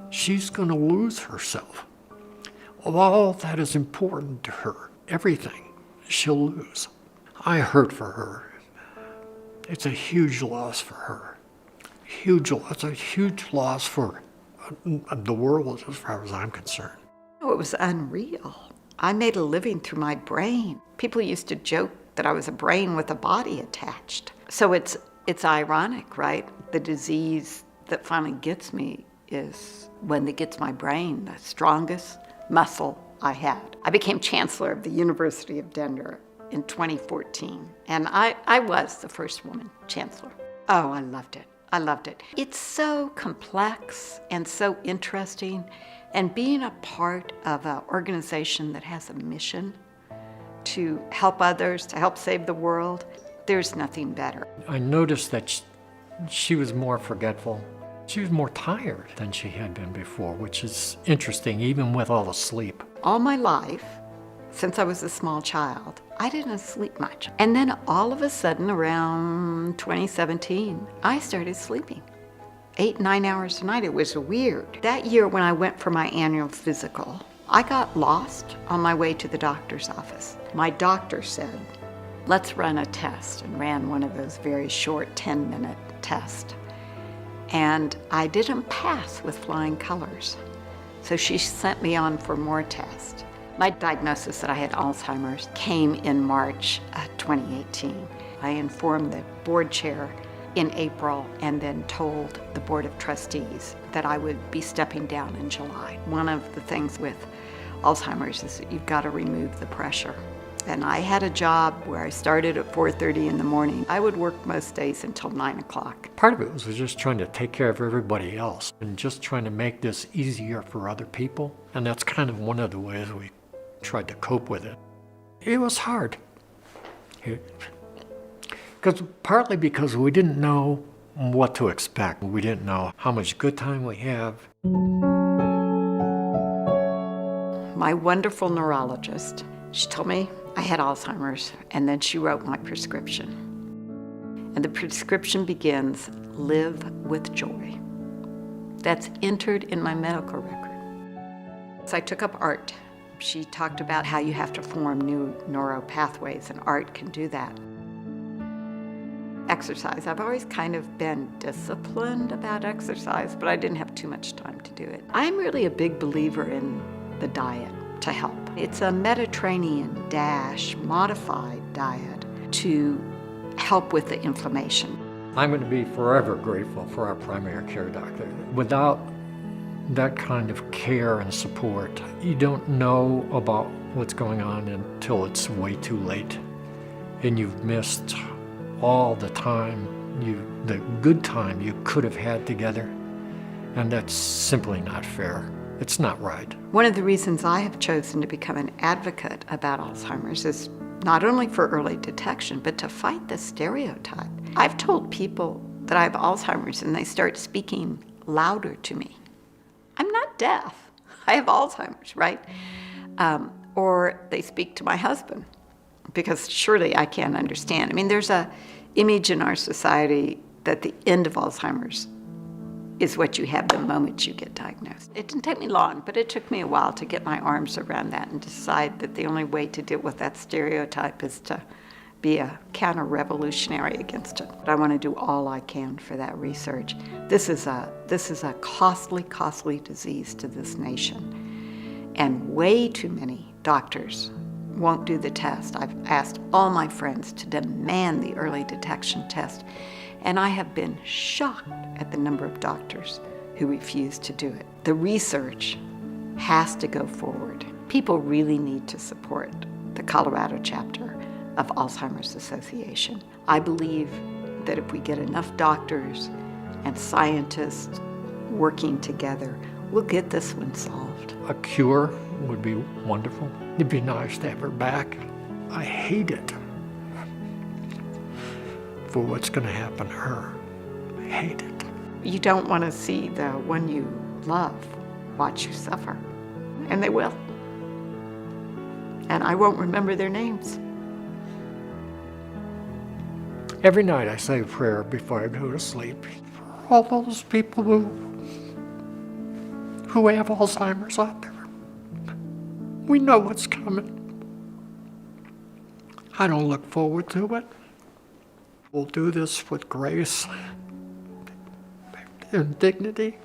she's going to lose herself. All that is important to her, everything, she'll lose. I hurt for her. It's a huge loss for her. It's a huge loss for the world as far as I'm concerned. Oh, it was unreal. I made a living through my brain. People used to joke that I was a brain with a body attached. So it's ironic, right? The disease that finally gets me is when it gets my brain, the strongest muscle I had. I became chancellor of the University of Denver in 2014, and I was the first woman chancellor. Oh, I loved it. I loved it. It's so complex and so interesting, and being a part of an organization that has a mission to help others, to help save the world, there's nothing better. I noticed that she was more forgetful. She was more tired than she had been before, which is interesting, even with all the sleep. All my life, since I was a small child, I didn't sleep much. And then all of a sudden, around 2017, I started sleeping 8, 9 hours a night. It was weird. That year when I went for my annual physical, I got lost on my way to the doctor's office. My doctor said, let's run a test, and ran one of those very short 10-minute tests. And I didn't pass with flying colors. So she sent me on for more tests. My diagnosis that I had Alzheimer's came in March 2018. I informed the board chair in April and then told the board of trustees that I would be stepping down in July. One of the things with Alzheimer's is that you've got to remove the pressure. And I had a job where I started at 4:30 in the morning. I would work most days until 9 o'clock. Part of it was just trying to take care of everybody else and just trying to make this easier for other people. And that's kind of one of the ways we tried to cope with it. It was hard. Partly because we didn't know what to expect. We didn't know how much good time we have. My wonderful neurologist, she told me I had Alzheimer's, and then she wrote my prescription. And the prescription begins, live with joy. That's entered in my medical record. So I took up art. She talked about how you have to form new neural pathways, and art can do that. Exercise. I've always kind of been disciplined about exercise, but I didn't have too much time to do it. I'm really a big believer in the diet to help. It's a Mediterranean modified diet to help with the inflammation. I'm going to be forever grateful for our primary care doctor. Without that kind of care and support, you don't know about what's going on until it's way too late. And you've missed all the time, the good time you could have had together. And that's simply not fair. It's not right. One of the reasons I have chosen to become an advocate about Alzheimer's is not only for early detection, but to fight the stereotype. I've told people that I have Alzheimer's and they start speaking louder to me. I'm not deaf. I have Alzheimer's, right? Or they speak to my husband because surely I can't understand. I mean, there's a image in our society that the end of Alzheimer's is what you have the moment you get diagnosed. It didn't take me long, but it took me a while to get my arms around that and decide that the only way to deal with that stereotype is to be a counter-revolutionary against it. But I want to do all I can for that research. This is a costly disease to this nation. And way too many doctors won't do the test. I've asked all my friends to demand the early detection test. And I have been shocked at the number of doctors who refuse to do it. The research has to go forward. People really need to support the Colorado chapter of Alzheimer's Association. I believe that if we get enough doctors and scientists working together, we'll get this one solved. A cure would be wonderful. It'd be nice to have her back. I hate it for what's going to happen to her. I hate it. You don't want to see the one you love watch you suffer, and they will. And I won't remember their names. Every night I say a prayer before I go to sleep for all those people who have Alzheimer's out there. We know what's coming. I don't look forward to it. We'll do this with grace and dignity.